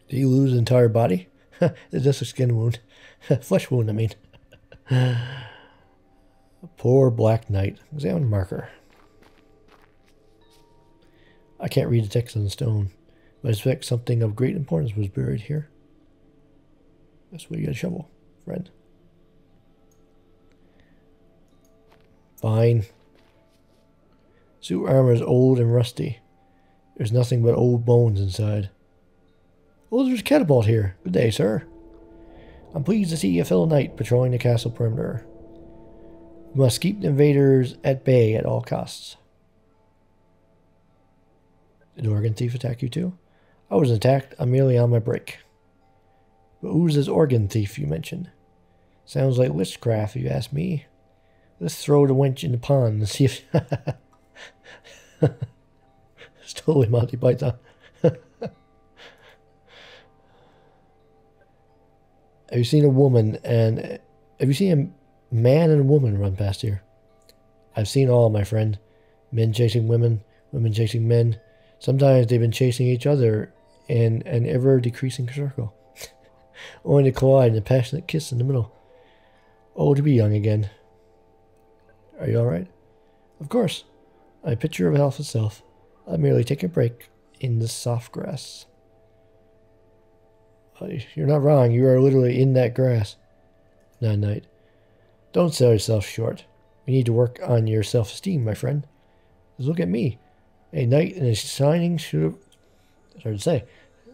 Did you lose an entire body? It's just a skin wound. Flesh wound, I mean. Poor Black Knight. Examine marker. I can't read the text on the stone, but I suspect something of great importance was buried here. That's where you get a shovel, friend. Fine. Suit armor is old and rusty. There's nothing but old bones inside. Oh, there's a catapult here. Good day, sir. I'm pleased to see a fellow knight patrolling the castle perimeter. We must keep the invaders at bay at all costs. Did the organ thief attack you too? I wasn't attacked. I'm merely on my break. But who's this organ thief you mentioned? Sounds like witchcraft, if you ask me. Let's throw the wench in the pond and see if... It's totally Monty Python. Have you seen a woman and... Have you seen a man and a woman run past here? I've seen all, my friend. Men chasing women, women chasing men. Sometimes they've been chasing each other in an ever-decreasing circle. Only to collide in a passionate kiss in the middle. Oh, to be young again. Are you alright? Of course. I'm a picture of health itself. I'll merely take a break in the soft grass. You're not wrong. You are literally in that grass. Not Knight. Don't sell yourself short. You need to work on your self-esteem, my friend. Just look at me. A knight in a shining suit of... It's hard to say.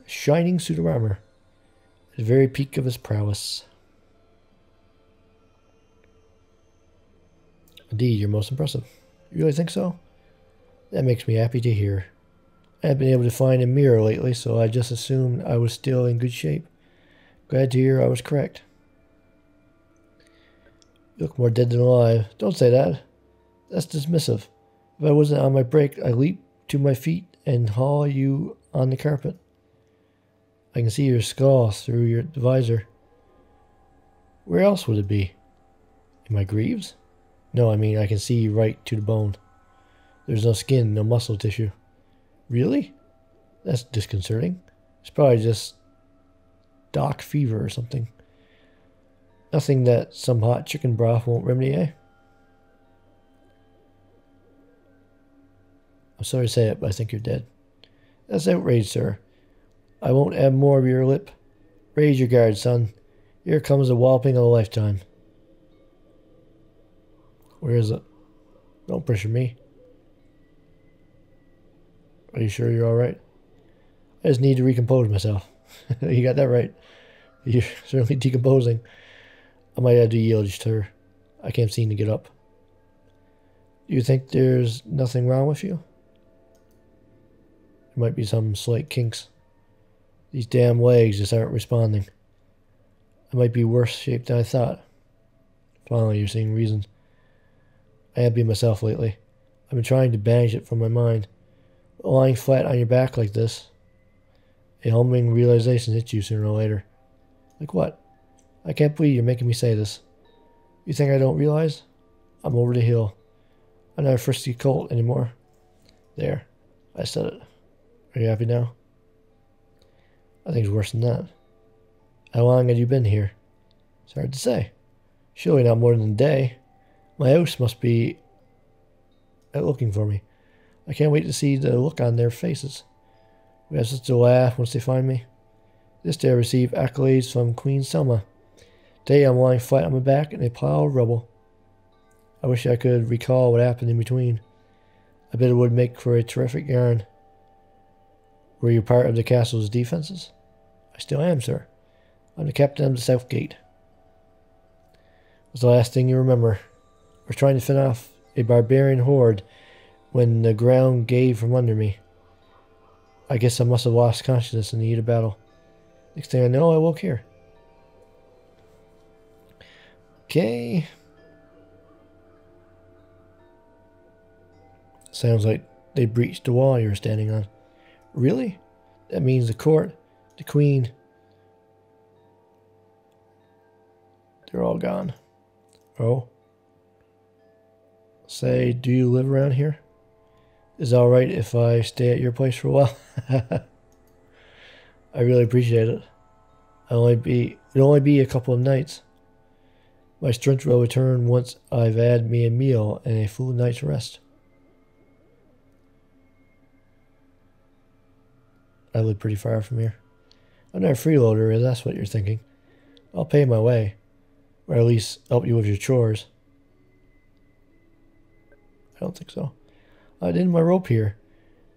Shining suit of armor. At the very peak of his prowess. Indeed, you're most impressive. You really think so? That makes me happy to hear. I haven't been able to find a mirror lately, so I just assumed I was still in good shape. Glad to hear I was correct. You look more dead than alive. Don't say that. That's dismissive. If I wasn't on my break, I'd leap to my feet and haul you on the carpet. I can see your skull through your visor. Where else would it be? In my greaves? No, I mean I can see you right to the bone. There's no skin, no muscle tissue. Really? That's disconcerting. It's probably just dock fever or something. Nothing that some hot chicken broth won't remedy, eh? I'm sorry to say it, but I think you're dead. That's outrage, sir. I won't add more of your lip. Raise your guard, son. Here comes the walloping of a lifetime. Where is it? Don't pressure me. Are you sure you're alright? I just need to recompose myself. You got that right. You're certainly decomposing. I might have to yield to her. I can't seem to get up. Do you think there's nothing wrong with you? There might be some slight kinks. These damn legs just aren't responding. I might be worse shape than I thought. Finally, you're seeing reasons. I haven't been myself lately. I've been trying to banish it from my mind. Lying flat on your back like this, a humbling realization hits you sooner or later. Like what? I can't believe you're making me say this. You think I don't realize? I'm over the hill. I'm not a frisky colt anymore. There. I said it. Are you happy now? I think it's worse than that. How long have you been here? It's hard to say. Surely not more than a day. My house must be out looking for me. I can't wait to see the look on their faces. We have such a laugh once they find me. This day I receive accolades from Queen Selma. Today I'm lying flat on my back in a pile of rubble. I wish I could recall what happened in between. I bet it would make for a terrific yarn. Were you part of the castle's defenses? I still am, sir. I'm the captain of the South Gate. What's the last thing you remember? We're trying to fend off a barbarian horde when the ground gave from under me. I guess I must have lost consciousness in the heat of battle. Next thing I know, I woke here. Okay. Sounds like they breached the wall you were standing on. Really? That means the court, the queen, they're all gone. Oh. Say, do you live around here? Is it alright if I stay at your place for a while? I really appreciate it. It'll only be a couple of nights. My strength will return once I've had me a meal and a full night's rest. I live pretty far from here. I'm not a freeloader, if that's what you're thinking. I'll pay my way. Or at least help you with your chores. I don't think so. I did my rope here.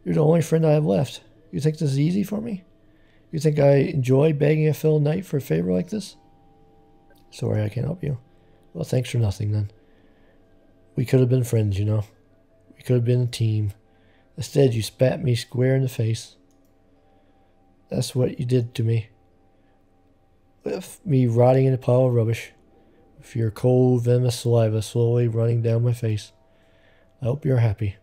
You're the only friend I have left. You think this is easy for me? You think I enjoy begging a fellow knight for a favor like this? Sorry, I can't help you. Well, thanks for nothing, then. We could have been friends, you know. We could have been a team. Instead, you spat me square in the face. That's what you did to me. With me rotting in a pile of rubbish. With your cold, venomous saliva slowly running down my face. I hope you're happy.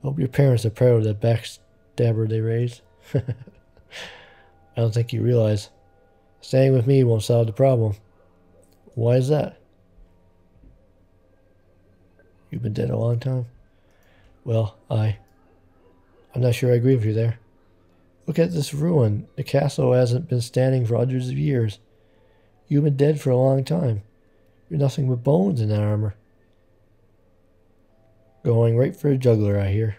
I hope your parents are proud of that backstabber they raised. I don't think you realize. Staying with me won't solve the problem. Why is that? You've been dead a long time. Well, I'm not sure I agree with you there. Look at this ruin. The castle hasn't been standing for hundreds of years. You've been dead for a long time. You're nothing but bones in that armor. Going right for a juggler, I hear.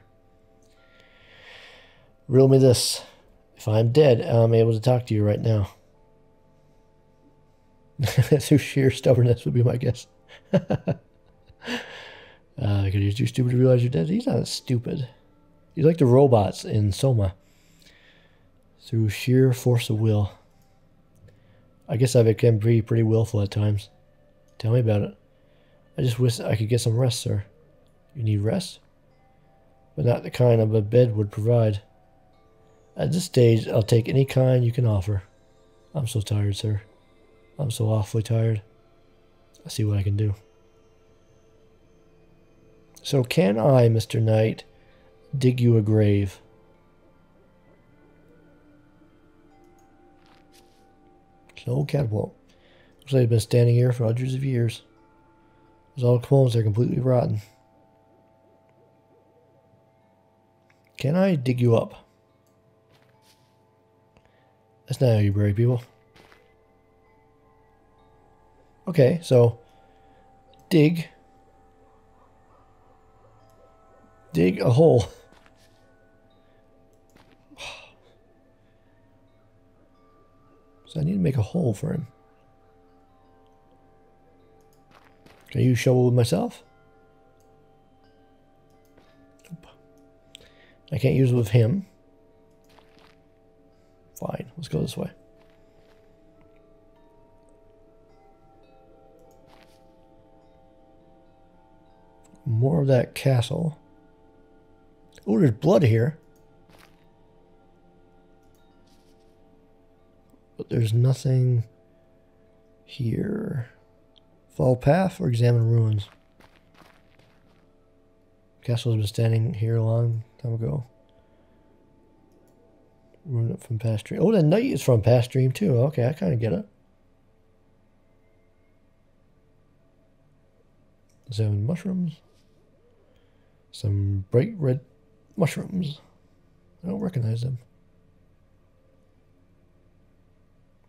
Riddle me this. If I'm dead, I'm able to talk to you right now. Through sheer stubbornness would be my guess. Because you're too stupid to realize you're dead. He's not stupid. He's like the robots in Soma. Through sheer force of will. I guess I became pretty willful at times. Tell me about it. I just wish I could get some rest, sir. You need rest? But not the kind of a bed would provide. At this stage, I'll take any kind you can offer. I'm so tired, sir. I'm so awfully tired. I'll see what I can do. So can I, Mr. Knight, dig you a grave? No catapult. Looks like they've been standing here for hundreds of years. Those old clones are completely rotten. Can I dig you up? That's not how you bury people. Okay, so dig a hole. So I need to make a hole for him. Can I use shovel with myself? Nope. I can't use it with him. Fine, let's go this way. More of that castle. Oh, there's blood here. But there's nothing here. Follow path or examine ruins. Castle's been standing here a long time ago. Ruin it from past dream. Oh, the knight is from past dream too. Okay, I kind of get it. Examine mushrooms. Some bright red mushrooms. I don't recognize them.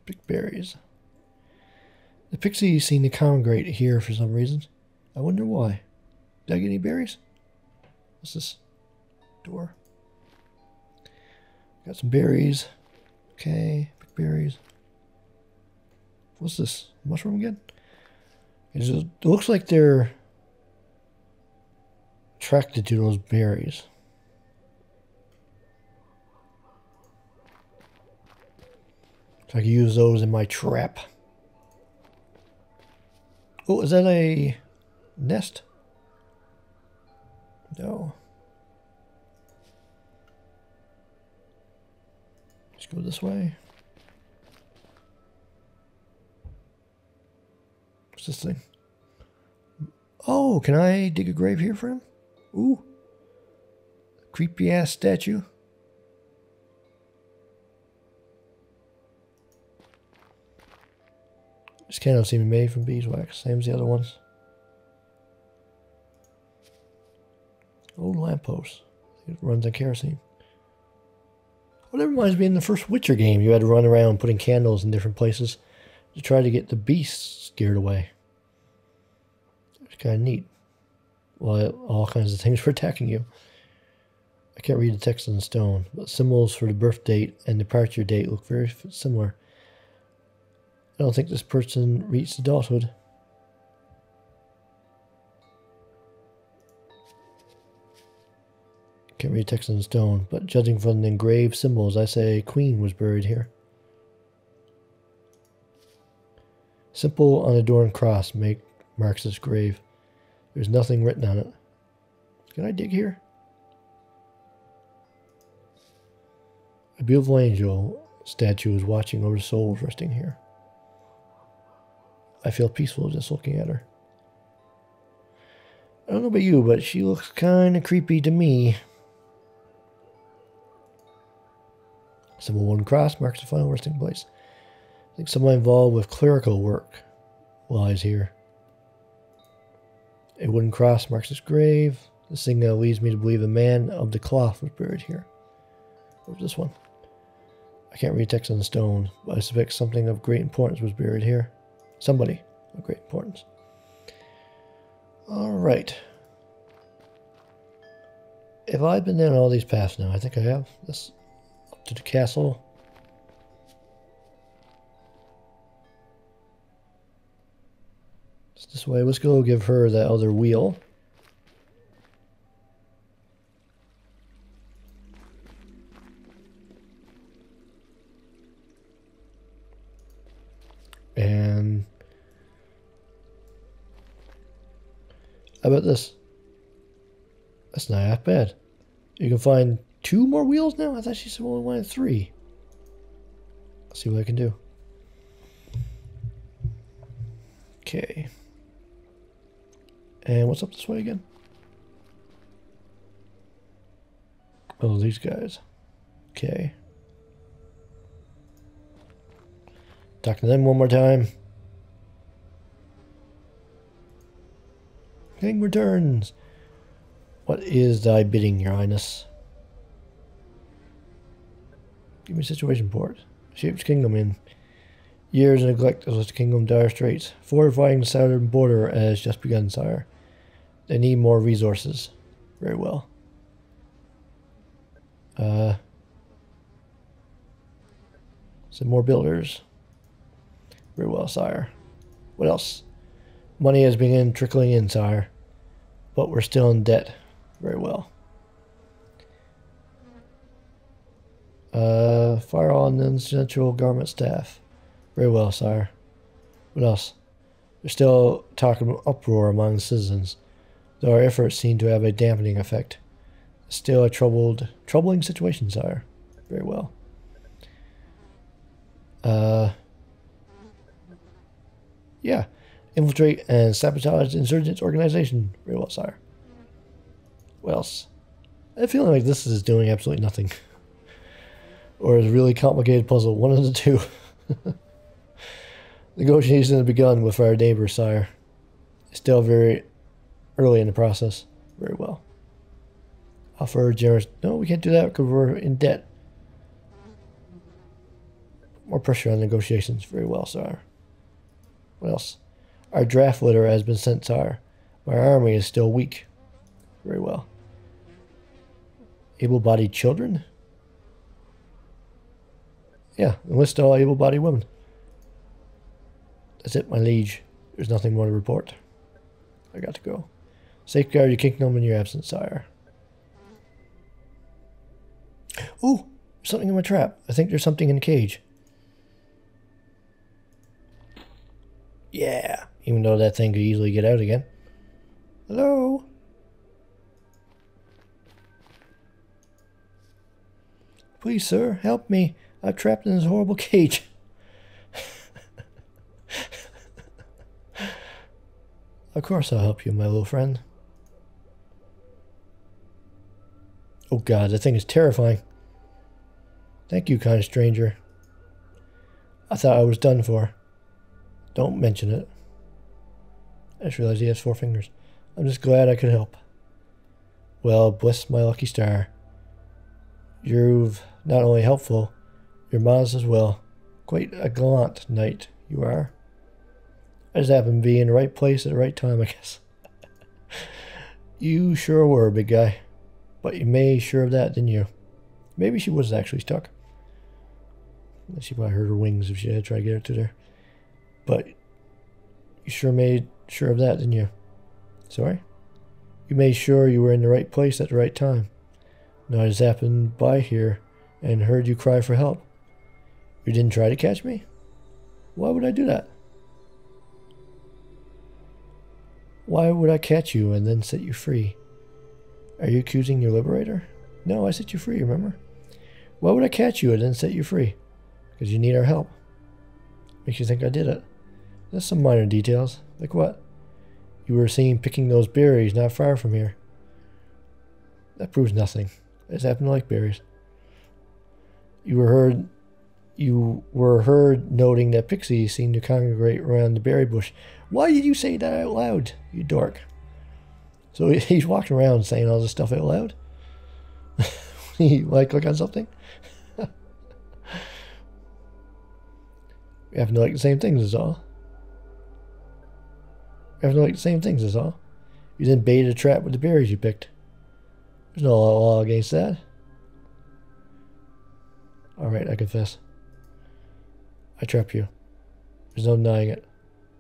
Pick berries. The pixies seem to congregate here for some reason. I wonder why. Did I get any berries? What's this? Door. Got some berries. Okay, pick berries. What's this? Mushroom again? It looks like they're attracted to those berries. So I can use those in my trap. Oh, is that a nest? No. Let's go this way. What's this thing? Oh, can I dig a grave here for him? Ooh. Creepy ass statue. This candle seems made from beeswax, same as the other ones. Old lamppost. It runs on kerosene. Well, that reminds me in the first Witcher game, you had to run around putting candles in different places to try to get the beasts scared away. It's kind of neat. Well, all kinds of things were attacking you. I can't read the text on the stone, but symbols for the birth date and departure date look very similar. I don't think this person reached adulthood. Can't read text on the stone, but judging from the engraved symbols, I say a queen was buried here. Simple unadorned cross marks this grave. There's nothing written on it. Can I dig here? A beautiful angel statue is watching over the souls resting here. I feel peaceful just looking at her. I don't know about you, but she looks kind of creepy to me. Symbol 1 cross marks the final resting place. I think someone involved with clerical work lies here. A wooden cross marks his grave. The signal leads me to believe a man of the cloth was buried here. What was this one? I can't read text on the stone, but I suspect something of great importance was buried here. Somebody of great importance. Alright. Have I been down all these paths now? I think I have. This up to the castle. It's this way. Let's go give her that other wheel. And how about this? That's not half bad. You can find 2 more wheels now? I thought she said only wanted 3. Let's see what I can do. Okay. And what's up this way again? Oh, these guys. Okay. Talk to them one more time. King returns. What is thy bidding, your highness? Give me a situation report. Shaped kingdom in years of neglect has left the kingdom dire straits. Fortifying the southern border has just begun, sire. They need more resources. Very well. Some more builders. Very well, sire. What else? Money has begun trickling in, sire. But we're still in debt. Very well. Fire on the central government staff. Very well, sire. What else? There's still talk of uproar among the citizens, though our efforts seem to have a dampening effect. Still a troubling situation, sire. Very well. Yeah. Infiltrate and sabotage insurgents organization. Very well, sire. What else? I have a feeling like this is doing absolutely nothing. Or is a really complicated puzzle. One of the two. Negotiations have begun with our neighbor, sire. Still very early in the process. Very well. Offer generous... No, we can't do that because we're in debt. More pressure on negotiations. Very well, sire. What else? Our draft letter has been sent, sire. My army is still weak. Very well. Able-bodied children? Yeah, enlist all able-bodied women. That's it, my liege. There's nothing more to report. I got to go. Safeguard your kingdom in your absence, sire. Ooh, there's something in my trap. I think there's something in the cage. Yeah, even though that thing could easily get out again. Hello? Please, sir, help me. I'm trapped in this horrible cage. Of course I'll help you, my little friend. Oh god, that thing is terrifying. Thank you, kind stranger. I thought I was done for. Don't mention it. I just realized he has 4 fingers. I'm just glad I could help. Well, bless my lucky star. You've not only helpful, you're modest as well. Quite a gallant knight you are. I just happened to be in the right place at the right time, I guess. You sure were, big guy. But you made sure of that, didn't you? Maybe she was actually stuck. She probably hurt her wings if she had tried to get her to there. But you sure made sure of that, didn't you? Sorry? You made sure you were in the right place at the right time. No, I just happened by here and heard you cry for help. You didn't try to catch me? Why would I do that? Why would I catch you and then set you free? Are you accusing your liberator? No, I set you free, remember? Why would I catch you and then set you free? Because you need our help. Makes you think I did it. There's some minor details. Like what? You were seen picking those berries not far from here. That proves nothing. I just happen to like berries. You were heard noting that pixies seem to congregate around the berry bush. Why did you say that out loud, you dork? So he's walking around saying all this stuff out loud? You want to click on something? We happen to like the same things is all. We happen to like the same things is all. You didn't bait a trap with the berries you picked. There's no law against that. Alright, I confess. I trapped you. There's no denying it.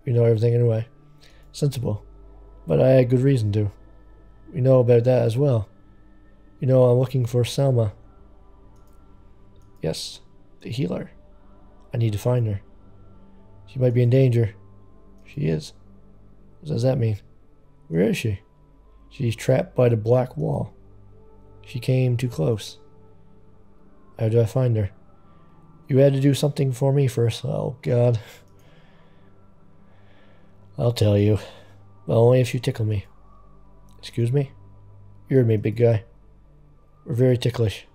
You know everything anyway. Sensible. But I had good reason to. You know about that as well. You know I'm looking for Selma. Yes, the healer. I need to find her. She might be in danger. She is. What does that mean? Where is she? She's trapped by the black wall. She came too close. How do I find her? You had to do something for me first. Oh, God. I'll tell you. But only if you tickle me. Excuse me? You heard me, big guy. We're very ticklish.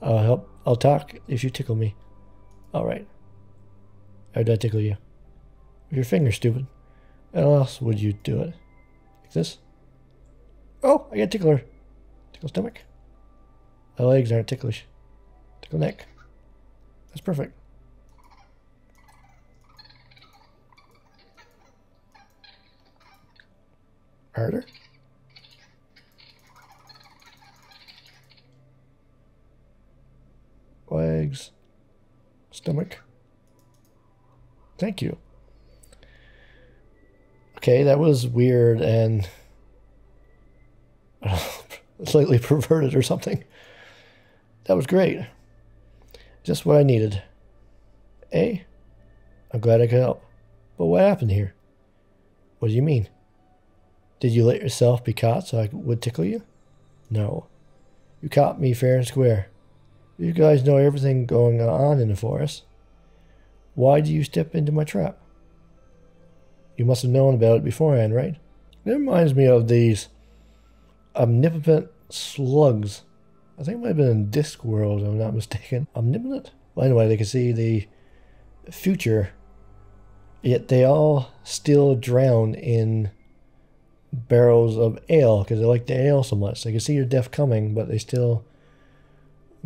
I'll talk if you tickle me. Alright. How'd I tickle you? With your finger, stupid. How else would you do it? Like this? Oh, I got tickler. Tickle stomach. My legs aren't ticklish. Tickle neck. That's perfect. Harder. Legs. Stomach. Thank you. Okay, that was weird and slightly perverted or something. That was great. Just what I needed. Eh? I'm glad I could help. But what happened here? What do you mean? Did you let yourself be caught so I would tickle you? No. You caught me fair and square. You guys know everything going on in the forest. Why do you step into my trap? You must have known about it beforehand, right? It reminds me of these omnipotent slugs. I think it might have been in Discworld, if I'm not mistaken. Omnipotent? Well, anyway, they can see the future, yet they all still drown in barrels of ale because they like the ale so much. They can see your death coming, but they still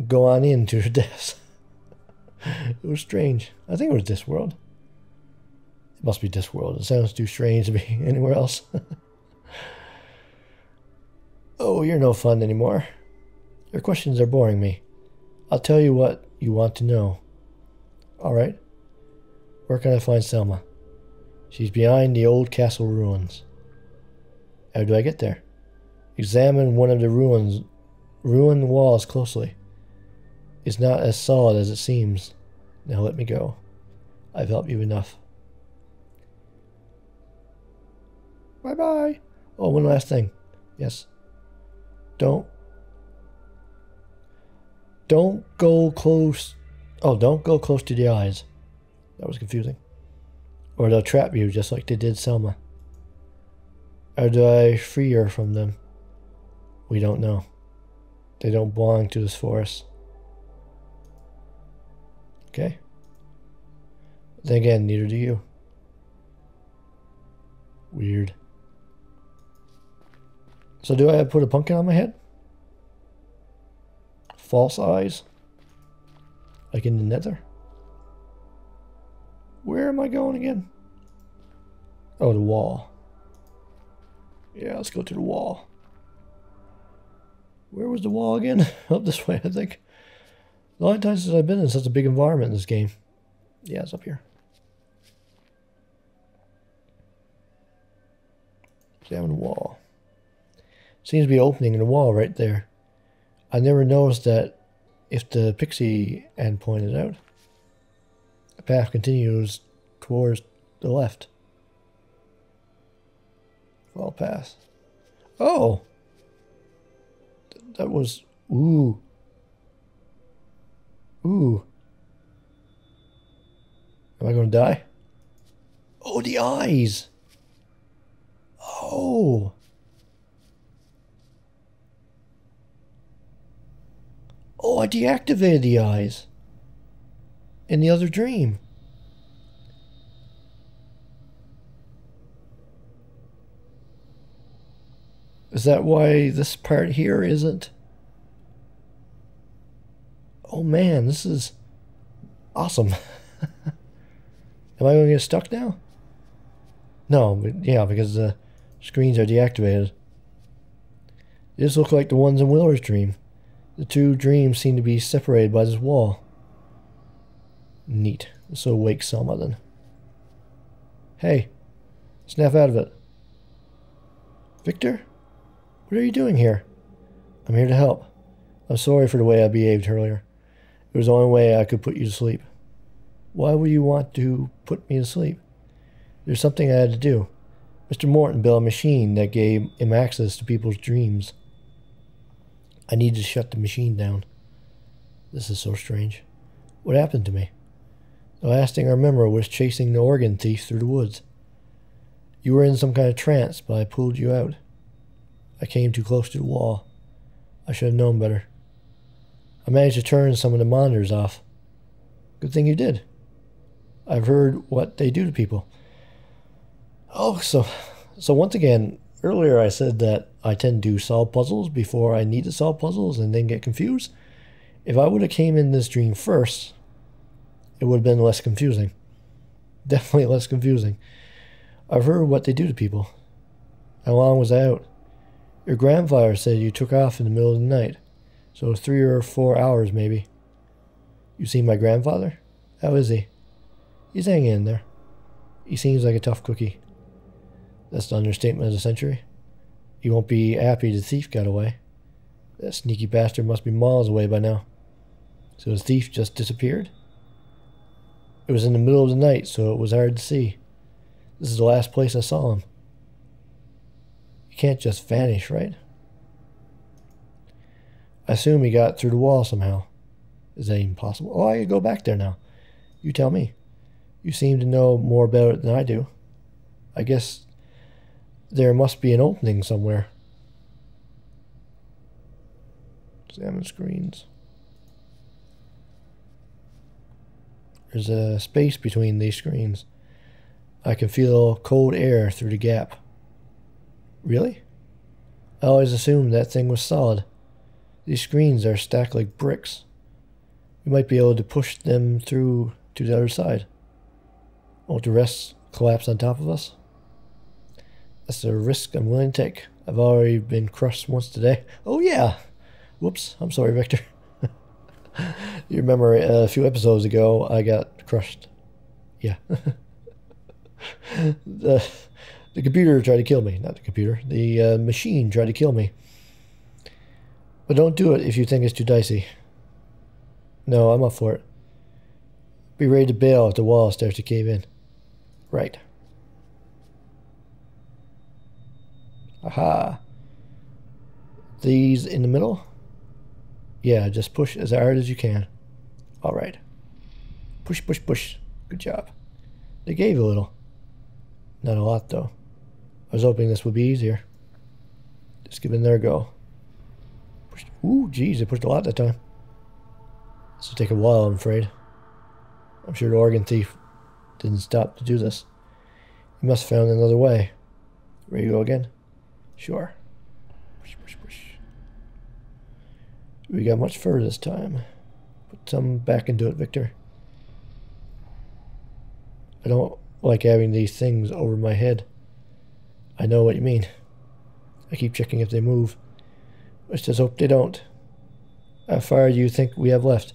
go on into their deaths. It was strange. I think it was Discworld. It must be Discworld. It sounds too strange to be anywhere else. Oh, you're no fun anymore. Your questions are boring me. I'll tell you what you want to know. Alright. Where can I find Selma? She's behind the old castle ruins. How do I get there? Examine one of the ruined walls closely. It's not as solid as it seems. Now let me go. I've helped you enough. Bye-bye. Oh, one last thing. Yes. Don't go close. Oh, don't go close to the eyes. That was confusing. Or they'll trap you just like they did Selma. Or do I free her from them? We don't know. They don't belong to this forest. Okay. Then again, neither do you. Weird. So do I put a pumpkin on my head? False eyes? Like in the nether? Where am I going again? Oh, the wall. Yeah, let's go to the wall. Where was the wall again? Up this way, I think. The only time since I've been in such a big environment in this game. Yeah, it's up here. Examine the wall. Seems to be opening in the wall right there. I never noticed that if the pixie had pointed out. The path continues towards the left. Follow path. Oh! That was... Ooh. Ooh. Am I going to die? Oh, the eyes! Oh! Oh, I deactivated the eyes. In the other dream. Is that why this part here isn't? Oh man, this is awesome. Am I going to get stuck now? No, but yeah, because the screens are deactivated. These look like the ones in Willer's dream. The two dreams seem to be separated by this wall. Neat. So wake Selma then. Hey, snap out of it. Victor? What are you doing here? I'm here to help. I'm sorry for the way I behaved earlier. It was the only way I could put you to sleep. Why would you want to put me to sleep? There's something I had to do. Mr. Morton built a machine that gave him access to people's dreams. I need to shut the machine down. This is so strange. What happened to me? The last thing I remember was chasing the organ thief through the woods. You were in some kind of trance, but I pulled you out. I came too close to the wall. I should have known better. I managed to turn some of the monitors off. Good thing you did. I've heard what they do to people. Oh, so once again, earlier I said that I tend to solve puzzles before I need to solve puzzles and then get confused. If I would have came in this dream first, it would have been less confusing. Definitely less confusing. I've heard what they do to people. How long was I out? Your grandfather said you took off in the middle of the night. So 3 or 4 hours maybe. You seen my grandfather? How is he? He's hanging in there. He seems like a tough cookie. That's the understatement of the century. You won't be happy the thief got away. That sneaky bastard must be miles away by now. So the thief just disappeared? It was in the middle of the night, so it was hard to see. This is the last place I saw him. You can't just vanish, right? I assume he got through the wall somehow. Is that even possible? Oh, I could go back there now. You tell me. You seem to know more about it than I do. I guess there must be an opening somewhere. Examine screens. There's a space between these screens. I can feel cold air through the gap. Really? I always assumed that thing was solid. These screens are stacked like bricks. We might be able to push them through to the other side. Won't the rest collapse on top of us? That's a risk I'm willing to take. I've already been crushed once today. Oh yeah! Whoops, I'm sorry, Victor. You remember a few episodes ago, I got crushed. Yeah. The computer tried to kill me. Not the computer. The machine tried to kill me. But don't do it if you think it's too dicey. No, I'm up for it. Be ready to bail if the wall starts to cave in. Right. Aha. These in the middle? Yeah, just push as hard as you can. Alright. Push, push, push. Good job. They gave a little. Not a lot, though. I was hoping this would be easier. Just give it another go. Pushed. Ooh, geez, they pushed a lot that time. This will take a while, I'm afraid. I'm sure the organ thief didn't stop to do this. He must have found another way. Ready to go again? Sure. Push, push, push. We got much further this time. Put some back into it, Victor. I don't like having these things over my head. I know what you mean. I keep checking if they move. Let's just hope they don't. How far do you think we have left?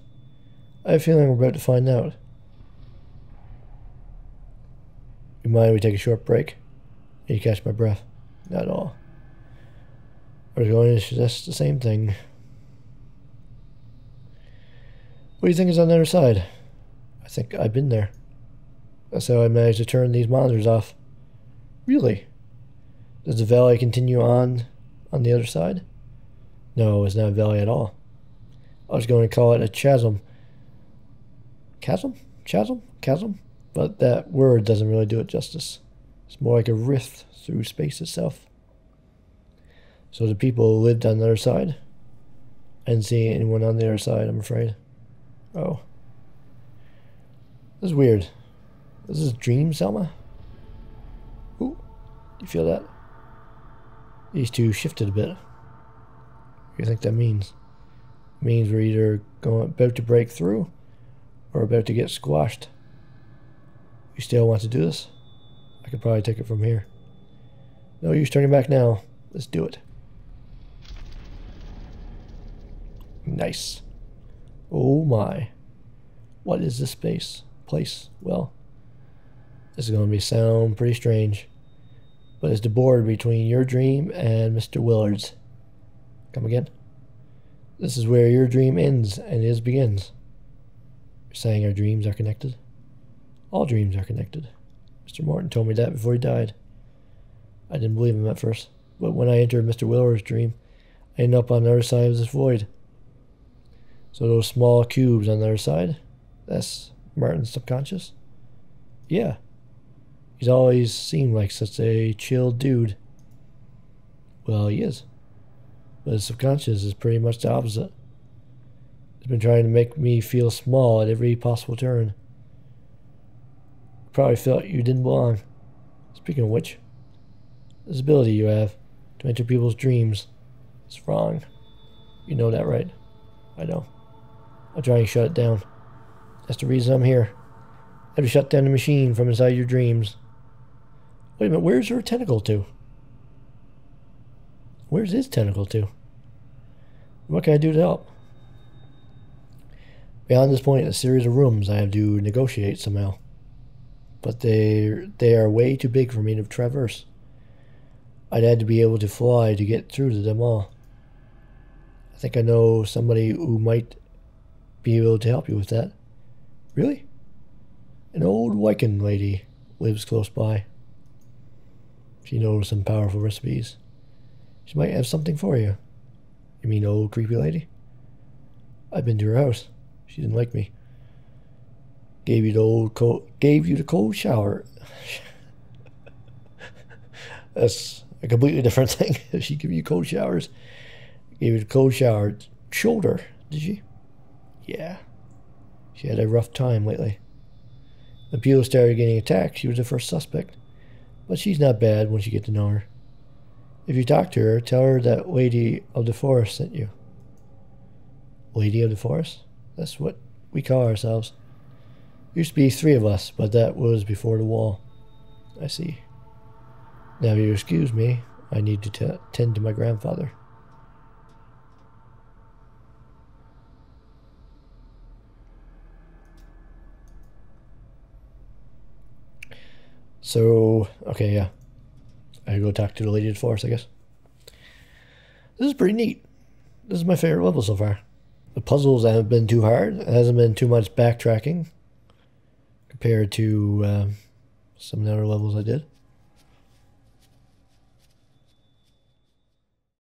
I have a feeling we're about to find out. You mind we take a short break? Need to catch my breath. Not at all. We're going to suggest the same thing. What do you think is on the other side? I think I've been there. That's how I managed to turn these monitors off. Really? Does the valley continue on the other side? No, it's not a valley at all. I was going to call it a chasm. Chasm? Chasm? Chasm? But that word doesn't really do it justice. It's more like a rift through space itself. So the people who lived on the other side? I didn't see anyone on the other side, I'm afraid. Oh. This is weird. Is this a dream, Selma? Ooh, you feel that? These two shifted a bit. What do you think that means? It means we're either about to break through or about to get squashed. You still want to do this? I could probably take it from here. No use turning back now. Let's do it. Nice. Oh my. What is this place? Well, this is going to sound pretty strange. But it's the border between your dream and Mr. Willard's. Come again? This is where your dream ends and his begins. You're saying our dreams are connected? All dreams are connected. Mr. Morton told me that before he died. I didn't believe him at first, but when I entered Mr. Willard's dream, I ended up on the other side of this void. So those small cubes on the other side, that's Martin's subconscious? Yeah. He's always seemed like such a chill dude. Well, he is. But his subconscious is pretty much the opposite. It's been trying to make me feel small at every possible turn. Probably felt you didn't belong. Speaking of which, this ability you have to enter people's dreams is wrong. You know that, right? I know. I'll try and shut it down. That's the reason I'm here. I have to shut down the machine from inside your dreams. Wait a minute, where's her tentacle to? Where's his tentacle to? What can I do to help? Beyond this point, a series of rooms I have to negotiate somehow. But they are way too big for me to traverse. I'd had to be able to fly to get through to them all. I think I know somebody who might be able to help you with that. Really? An old Wiccan lady lives close by. She knows some powerful recipes. She might have something for you. You mean old creepy lady? I've been to her house. She didn't like me. Gave you the cold shower. That's a completely different thing. She gave you cold showers. Gave you the cold shower. Shoulder, did she? Yeah. She had a rough time lately. When people started getting attacked, she was the first suspect. But she's not bad once you get to know her. If you talk to her, tell her that Lady of the Forest sent you. Lady of the Forest? That's what we call ourselves. Used to be 3 of us, but that was before the wall. I see. Now if you excuse me, I need to tend to my grandfather. So, okay, yeah. I go talk to the Lady of the Forest, I guess. This is pretty neat. This is my favorite level so far. The puzzles haven't been too hard. It hasn't been too much backtracking compared to some of the other levels I did.